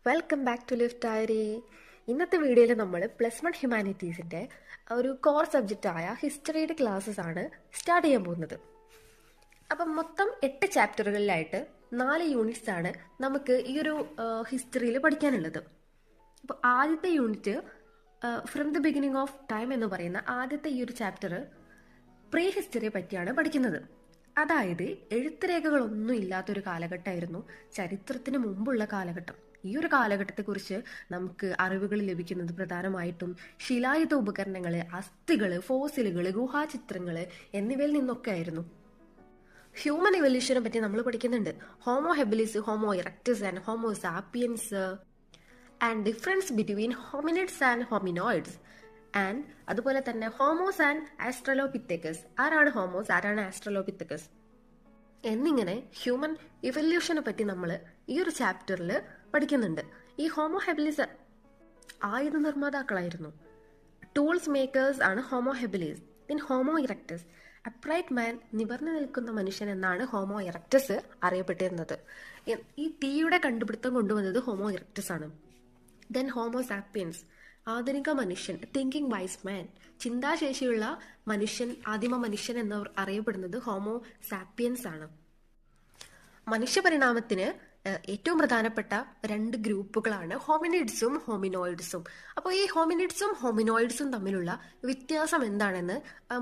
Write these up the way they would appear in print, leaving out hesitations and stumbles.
Welcome back to live diary. ഇന്നത്തെ വീഡിയോയിൽ നമ്മൾ +1 ഹ്യൂമാനിറ്റീസിൻ്റെ ഒരു കോർ സബ്ജക്റ്റായ ഹിസ്റ്ററിയുടെ ക്ലാസ്സസ് ആണ് സ്റ്റാർട്ട് ചെയ്യാൻ പോകുന്നത്. അപ്പം മൊത്തം 8 ചാപ്റ്ററുകളിലായിട്ട് 4 യൂണിറ്റ്സ് ആണ് നമുക്ക് ഈ ഒരു ഹിസ്റ്ററിയിൽ പഠിക്കാനുള്ളത്. അപ്പോൾ ആദ്യത്തെ unit from the beginning of time എന്ന് പറയുന്ന ആദ്യത്തെ ഈ ഒരു ചാപ്റ്റർ പ്രീ ഹിസ്റ്ററിയെ പറ്റിയാണ് പഠിക്കുന്നത്. അതായത് എഴുത്തുരേഖകളൊന്നും ഇല്ലാത്തൊരു കാലഘട്ടമായിരുന്നു ചരിത്രത്തിന് മുമ്പുള്ള കാലഘട്ടം. ഈ ഒരു കാലഘട്ടത്തെക്കുറിച്ച് നമുക്ക് അറിവുകൾ ലഭിക്കുന്നത് പ്രധാനമായിട്ടും ശിലായുധ ഉപകരണങ്ങൾ, അസ്ഥികൾ, ഫോസിലുകൾ, ഗുഹാചിത്രങ്ങൾ എന്നിവയിൽ നിന്നൊക്കെ ആയിരുന്നു. ഹ്യൂമൻ ഇവല്യൂഷനെ പറ്റി നമ്മൾ പഠിക്കുന്നുണ്ട്. Homo habilis, Homo erectus and Homo sapiens and difference between hominids and hominoids and അതുപോലെ തന്നെ ഹോമോസ് ആൻഡ് ആസ്ട്രലോപിത്തക്കസ്. ആരാണ് ഹോമോസ്, ആരാണ് ആസ്ട്രലോപിത്തക്കസ് എന്നിങ്ങനെ ഹ്യൂമൻ ഇവല്യൂഷനെ പറ്റി നമ്മൾ ഈ ഒരു ചാപ്റ്ററിൽ പഠിക്കുന്നുണ്ട്. ഈ ഹോമോ ഹെബിലിസ് ആയുധ നിർമ്മാതാക്കളായിരുന്നു. ടൂൾസ് മേക്കേഴ്സ് ആണ് Homo habilis. Then Homo erectus, upright man, നിവർന്നു നിൽക്കുന്ന മനുഷ്യൻ എന്നാണ് ഹോമോ ഇറക്ടസ് അറിയപ്പെട്ടിരുന്നത്. ഈ തീയുടെ കണ്ടുപിടുത്തം കൊണ്ടുവന്നത് ഹോമോ ഇറക്ടസ് ആണ്. ദെൻ ഹോമോ സാപ്പിയൻസ്, ആധുനിക മനുഷ്യൻ, തിങ്കിങ് വൈസ് മാൻ, ചിന്താശേഷിയുള്ള മനുഷ്യൻ, ആദിമ മനുഷ്യൻ എന്നവർ അറിയപ്പെടുന്നത് ഹോമോ സാപ്പിയൻസ് ആണ്. മനുഷ്യപരിണാമത്തിന് ഏറ്റവും പ്രധാനപ്പെട്ട 2 ഗ്രൂപ്പുകളാണ് ഹോമിനിഡ്സും ഹോമിനോയിഡ്സും. അപ്പോൾ ഈ ഹോമിനിഡ്സും ഹോമിനോയിഡ്സും തമ്മിലുള്ള വ്യത്യാസം എന്താണെന്ന്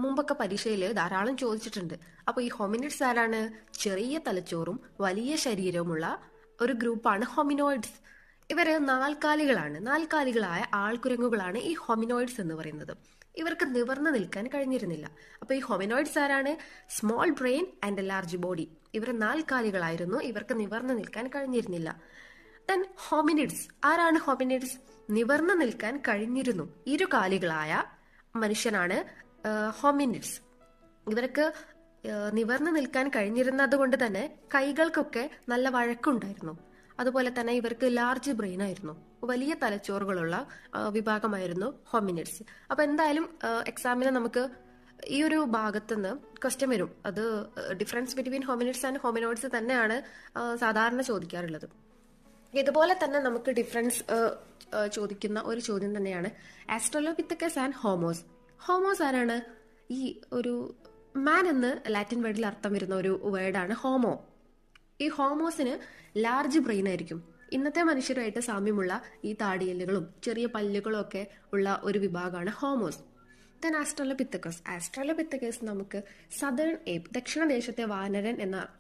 മുമ്പൊക്കെ പരീക്ഷയിൽ ധാരാളം ചോദിച്ചിട്ടുണ്ട്. അപ്പോൾ ഈ ഹോമിനിഡ്സ് ആരാണ്? ചെറിയ തലച്ചോറും വലിയ ശരീരവുമുള്ള ഒരു ഗ്രൂപ്പാണ് ഹോമിനോയിഡ്സ്. ഇവര് നാൽക്കാലികളായ ആൾക്കുരങ്ങുകളാണ് ഈ ഹോമിനോയിഡ്സ് എന്ന് പറയുന്നത്. ഇവർക്ക് നിവർന്നു നിൽക്കാൻ കഴിഞ്ഞിരുന്നില്ല. അപ്പോൾ ഈ ഹോമിനോയിഡ്സ് ആരാണ്? Small brain and large body. ഇവർ നാൽക്കാലികളായിരുന്നു, ഇവർക്ക് നിവർന്നു നിൽക്കാൻ കഴിഞ്ഞിരുന്നില്ല. ദെൻ ഹോമിനിഡ്സ്, ആരാണ് ഹോമിനിഡ്സ്? നിവർന്നു നിൽക്കാൻ കഴിഞ്ഞിരുന്നു, ഇരുകാലികളായ മനുഷ്യനാണ് ഹോമിനിഡ്സ്. ഇവർക്ക് നിവർന്നു നിൽക്കാൻ കഴിഞ്ഞിരുന്നത് കൊണ്ട് തന്നെ കൈകൾക്കൊക്കെ നല്ല വഴക്കുണ്ടായിരുന്നു. അതുപോലെ തന്നെ ഇവർക്ക് ലാർജ് ബ്രെയിൻ ആയിരുന്നു, വലിയ തലച്ചോറുകളുള്ള വിഭാഗമായിരുന്നു ഹോമിനിഡ്സ്. അപ്പൊ എന്തായാലും എക്സാമിന് നമുക്ക് ഈ ഒരു ഭാഗത്തുനിന്ന് ക്വസ്റ്റ്യൻ വരും. അത് difference between hominids and hominoids തന്നെയാണ് സാധാരണ ചോദിക്കാറുള്ളത്. ഇതുപോലെ തന്നെ നമുക്ക് ഡിഫറൻസ് ചോദിക്കുന്ന ഒരു ചോദ്യം തന്നെയാണ് ആസ്ട്രലോപിത്തക്കസ് ആൻഡ് ഹോമോസ്. ഹോമോസ് ആരാണ്? ഈ ഒരു മാൻ എന്ന് ലാറ്റിൻ വേർഡിൽ അർത്ഥം വരുന്ന ഒരു വേർഡാണ് ഹോമോ. ഈ ഹോമോസിന് ലാർജ് ബ്രെയിൻ ആയിരിക്കും. ഇന്നത്തെ മനുഷ്യരുമായിട്ട് സാമ്യമുള്ള ഈ താടിയല്ലുകളും ചെറിയ പല്ലുകളും ഒക്കെ ഉള്ള ഒരു വിഭാഗമാണ് ഹോമോസ്. ദെൻ ആസ്ട്രലോപിത്തക്കസ് നമുക്ക് സദേൺ ഏപ്പ്, ദക്ഷിണദേശത്തെ വാനരൻ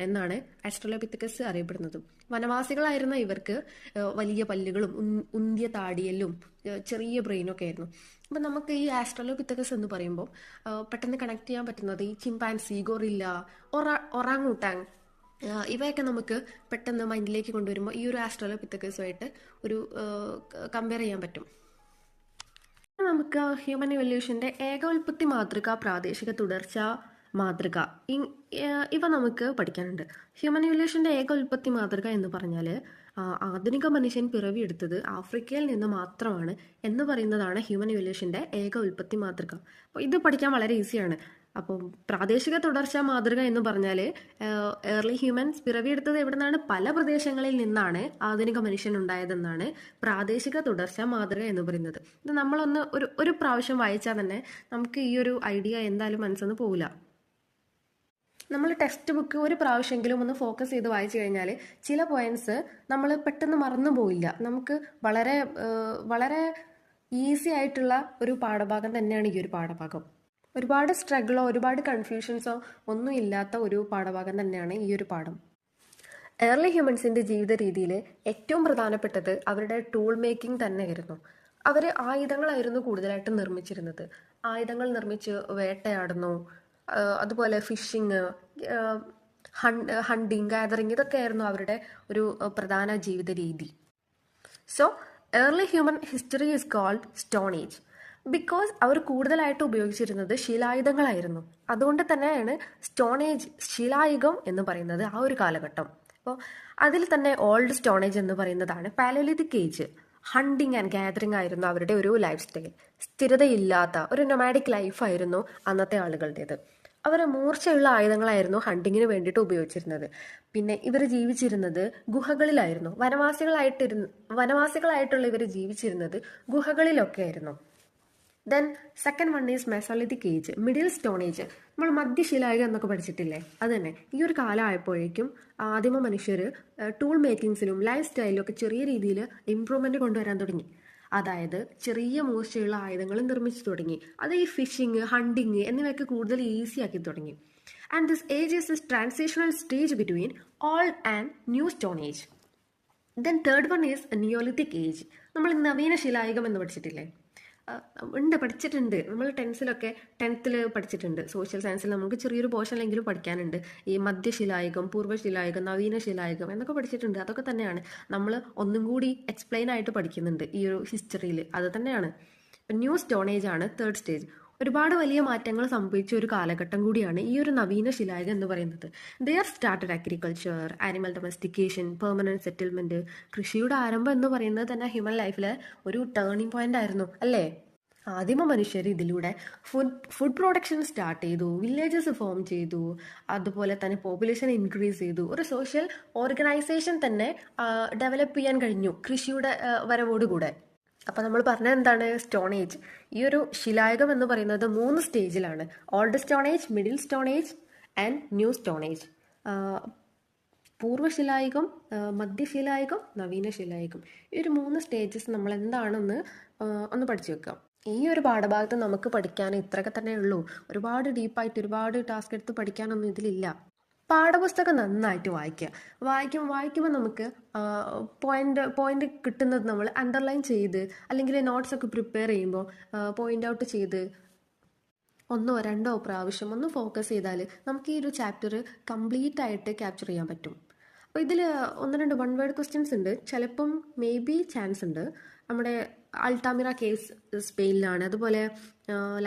എന്നാണ് ആസ്ട്രലോപിത്തക്കസ് അറിയപ്പെടുന്നത്. വനവാസികളായിരുന്ന ഇവർക്ക് വലിയ പല്ലുകളും ഉന്തിയ താടിയല്ലും ചെറിയ ബ്രെയിനൊക്കെ ആയിരുന്നു. അപ്പം നമുക്ക് ഈ ആസ്ട്രലോപിത്തക്കസ് എന്ന് പറയുമ്പോൾ പെട്ടെന്ന് കണക്ട് ചെയ്യാൻ പറ്റുന്നത് ഈ ചിമ്പാൻസി, ഗൊറില്ല, ഒറാങ്ങൂട്ടാങ് ഇവയൊക്കെ നമുക്ക് പെട്ടെന്ന് മൈൻഡിലേക്ക് കൊണ്ടുവരുമ്പോൾ ഈ ഒരു ആസ്ട്രലോപിത്തക്കസുമായിട്ട് ഒരു കമ്പയർ ചെയ്യാൻ പറ്റും. നമുക്ക് ഹ്യൂമൻ ഇവല്യൂഷന്റെ ഏകോൽപത്തി മാതൃക, പ്രാദേശിക തുടർച്ച മാതൃക, ഇവ നമുക്ക് പഠിക്കാനുണ്ട്. ഹ്യൂമൻ ഇവല്യൂഷന്റെ ഏകോൽപത്തി മാതൃക എന്ന് പറഞ്ഞാൽ ആധുനിക മനുഷ്യൻ പിറവിയെടുത്തത് ആഫ്രിക്കയിൽ നിന്ന് മാത്രമാണ് എന്ന് പറയുന്നതാണ് ഹ്യൂമൻ ഇവല്യൂഷന്റെ ഏക ഉൽപ്പത്തി മാതൃക. അപ്പോൾ ഇത് പഠിക്കാൻ വളരെ ഈസിയാണ്. അപ്പം പ്രാദേശിക തുടർച്ച മാതൃക എന്ന് പറഞ്ഞാൽ ഏർലി ഹ്യൂമൻസ് പിറവിയെടുത്തത് എവിടെ നിന്നാണ്? പല പ്രദേശങ്ങളിൽ നിന്നാണ് ആധുനിക മനുഷ്യൻ ഉണ്ടായതെന്നാണ് പ്രാദേശിക തുടർച്ച മാതൃക എന്ന് പറയുന്നത്. ഇത് നമ്മളൊന്ന് ഒരു പ്രാവശ്യം വായിച്ചാൽ തന്നെ നമുക്ക് ഈ ഒരു ഐഡിയ എന്തായാലും മനസ്സിൽ നിന്ന് പോകില്ല. നമ്മൾ ടെക്സ്റ്റ് ബുക്ക് ഒരു പ്രാവശ്യമെങ്കിലും ഒന്ന് ഫോക്കസ് ചെയ്ത് വായിച്ചു കഴിഞ്ഞാൽ ചില പോയിന്റ്സ് നമ്മൾ പെട്ടെന്ന് മറന്നു പോയില്ല. നമുക്ക് വളരെ വളരെ ഈസി ആയിട്ടുള്ള ഒരു പാഠഭാഗം തന്നെയാണ് ഈ ഒരു പാഠഭാഗം. ഒരുപാട് സ്ട്രഗിളോ ഒരുപാട് കൺഫ്യൂഷൻസോ ഒന്നും ഇല്ലാത്ത ഒരു പാഠഭാഗം തന്നെയാണ് ഈ ഒരു പാഠം. ഏർലി ഹ്യൂമൻസിന്റെ ജീവിത രീതിയിൽ ഏറ്റവും പ്രധാനപ്പെട്ടത് അവരുടെ ടൂൾ മേക്കിംഗ് തന്നെയായിരുന്നു. അവർ ആയുധങ്ങളായിരുന്നു കൂടുതലായിട്ട് നിർമ്മിച്ചിരുന്നത്. ആയുധങ്ങൾ നിർമ്മിച്ച് വേട്ടയാടുന്നു, അതുപോലെ ഫിഷിങ്, ഹണ്ടിങ്, ഗാദറിങ്, ഇതൊക്കെയായിരുന്നു അവരുടെ ഒരു പ്രധാന ജീവിത രീതി. So early human history is called stone age because അവർ കൂടുതലായിട്ട് ഉപയോഗിച്ചിരുന്നത് ശിലായുധങ്ങളായിരുന്നു. അതുകൊണ്ട് തന്നെയാണ് സ്റ്റോൺ ഏജ്, ശിലായുഗം എന്ന് പറയുന്നത് ആ ഒരു കാലഘട്ടം. അപ്പോൾ അതിൽ തന്നെ ഓൾഡ് സ്റ്റോൺ ഏജ് എന്ന് പറയുന്നതാണ് Palaeolithic age. Hunting and gathering ആയിരുന്നു അവരുടെ ഒരു ലൈഫ് സ്റ്റൈൽ. സ്ഥിരതയില്ലാത്ത ഒരു നൊമാഡിക് ലൈഫായിരുന്നു അന്നത്തെ ആളുകളുടേത്. അവർ മൂർച്ചയുള്ള ആയുധങ്ങളായിരുന്നു ഹണ്ടിങ്ങിന് വേണ്ടിയിട്ട് ഉപയോഗിച്ചിരുന്നത്. പിന്നെ ഇവർ ജീവിച്ചിരുന്നത് ഗുഹകളിലായിരുന്നു. വനവാസികളായിട്ടുള്ള ഇവർ ജീവിച്ചിരുന്നത് ഗുഹകളിലൊക്കെ ആയിരുന്നു. Then second one is Mesolithic age, middle stone age. നമ്മൾ മധ്യശിലായുഗം എന്നൊക്കെ പഠിച്ചിട്ടില്ലേ, അത് തന്നെ. ഈ ഒരു കാലം ആയപ്പോഴേക്കും ആദിമ മനുഷ്യർ ടൂൾ മേക്കിങ്സിലും ലൈഫ് സ്റ്റൈലിലും ഒക്കെ ചെറിയ രീതിയിൽ ഇമ്പ്രൂവ്മെന്റ് കൊണ്ടുവരാൻ തുടങ്ങി. അതായത് ചെറിയ മൂർച്ചയുള്ള ആയുധങ്ങൾ നിർമ്മിച്ചു തുടങ്ങി. അത് ഈ ഫിഷിങ്, ഹണ്ടിങ് എന്നിവയൊക്കെ കൂടുതൽ ഈസി ആക്കി തുടങ്ങി. And this age is this transitional stage between old and new stone age. Then third one is Neolithic age. നമ്മൾ നവീന ശിലായുഗം എന്ന് പഠിച്ചിട്ടില്ലേ? പഠിച്ചിട്ടുണ്ട്. നമ്മൾ ടെൻത്തിൽ പഠിച്ചിട്ടുണ്ട്. സോഷ്യൽ സയൻസിൽ നമുക്ക് ചെറിയൊരു പോർഷനിലെങ്കിലും പഠിക്കാനുണ്ട്. ഈ മധ്യശിലായുഗം, പൂർവ്വശിലായുഗം, നവീന ശിലായുഗം എന്നൊക്കെ പഠിച്ചിട്ടുണ്ട്. അതൊക്കെ തന്നെയാണ് നമ്മൾ ഒന്നും കൂടി എക്സ്പ്ലെയിൻ ആയിട്ട് പഠിക്കുന്നുണ്ട് ഈ ഒരു ഹിസ്റ്ററിയിൽ. അത് തന്നെയാണ്. ന്യൂ സ്റ്റോൺ ഏജ് ആണ് തേർഡ് സ്റ്റേജ്. ഒരുപാട് വലിയ മാറ്റങ്ങൾ സംഭവിച്ച ഒരു കാലഘട്ടം കൂടിയാണ് ഈ ഒരു നവീന ശിലായുഗം എന്ന് പറയുന്നത്. There started agriculture, animal domestication, permanent settlement. കൃഷിയുടെ ആരംഭം എന്ന് പറയുന്നത് തന്നെ ഹ്യൂമൻ ലൈഫിലെ ഒരു ടേണിംഗ് പോയിന്റ് ആയിരുന്നു, അല്ലേ? ആദിമ മനുഷ്യർ ഇതിലൂടെ ഫുഡ് പ്രൊഡക്ഷൻ സ്റ്റാർട്ട് ചെയ്തു, വില്ലേജസ് ഫോം ചെയ്തു, അതുപോലെ തന്നെ പോപ്പുലേഷൻ ഇൻക്രീസ് ചെയ്തു. ഒരു സോഷ്യൽ ഓർഗനൈസേഷൻ തന്നെ ഡെവലപ്പ് ചെയ്യാൻ കഴിഞ്ഞു കൃഷിയുടെ വരവോടുകൂടെ. അപ്പം നമ്മൾ പറഞ്ഞത് എന്താണ്? Stone age. ഈ ഒരു ശിലായുഗം എന്ന് പറയുന്നത് 3 സ്റ്റേജിലാണ്: old stone age, middle stone age and new stone age. പൂർവ്വശിലായുഗം, മധ്യശിലായുഗം, നവീന ശിലായുഗം. ഈ ഒരു 3 സ്റ്റേജസ് നമ്മൾ എന്താണെന്ന് ഒന്ന് പഠിച്ചു വെക്കാം. ഈ ഒരു പാഠഭാഗത്ത് നമുക്ക് പഠിക്കാൻ ഇത്രയൊക്കെ തന്നെ ഉള്ളൂ. ഒരുപാട് ഡീപ്പായിട്ട് ഒരുപാട് ടാസ്ക് എടുത്ത് പഠിക്കാനൊന്നും ഇതിലില്ല. പാഠപുസ്തകം നന്നായിട്ട് വായിക്കുമ്പോൾ നമുക്ക് പോയിന്റ് കിട്ടുന്നത് നമ്മൾ അണ്ടർലൈൻ ചെയ്ത്, അല്ലെങ്കിൽ നോട്ട്സ് ഒക്കെ പ്രിപ്പയർ ചെയ്യുമ്പോൾ പോയിന്റ് ഔട്ട് ചെയ്ത് 1 or 2 പ്രാവശ്യം ഒന്ന് ഫോക്കസ് ചെയ്താൽ നമുക്ക് ഈ ഒരു ചാപ്റ്റർ കംപ്ലീറ്റ് ആയിട്ട് ക്യാപ്ചർ ചെയ്യാൻ പറ്റും. അപ്പോൾ ഇതിൽ 1-2 വൺ വേർഡ് ക്വസ്റ്റ്യൻസ് ഉണ്ട്. ചിലപ്പം മേ ബി ചാൻസ് ഉണ്ട്. നമ്മുടെ അൾട്ടാമിറ കേവ്സ് സ്പെയിനിലാണ്, അതുപോലെ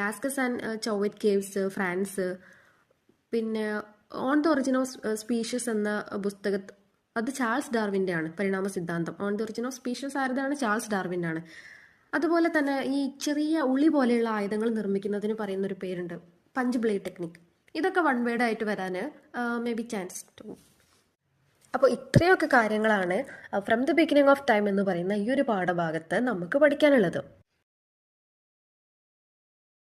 Lascaux and Chauvet caves France, പിന്നെ on the origin of species എന്ന പുസ്തകം, അത് ചാൾസ് ഡാർവിൻ്റെ ആണ്. പരിണാമ സിദ്ധാന്തം. On the origin of species ആരതാണ്? ചാൾസ് ഡാർവിൻ്റെ ആണ്. അതുപോലെ തന്നെ ഈ ചെറിയ ഉളി പോലെയുള്ള ആയുധങ്ങൾ നിർമ്മിക്കുന്നതിന് പറയുന്നൊരു പേരുണ്ട്, പഞ്ച് ബ്ലേഡ് ടെക്നിക്. ഇതൊക്കെ വൺ വേർഡ് ആയിട്ട് വരാൻ മേ ബി ചാൻസ്. അപ്പോൾ ഇത്രയൊക്കെ കാര്യങ്ങളാണ് from the beginning of time എന്ന് പറയുന്ന ഈ ഒരു പാഠഭാഗത്ത് നമുക്ക് പഠിക്കാനുള്ളത്.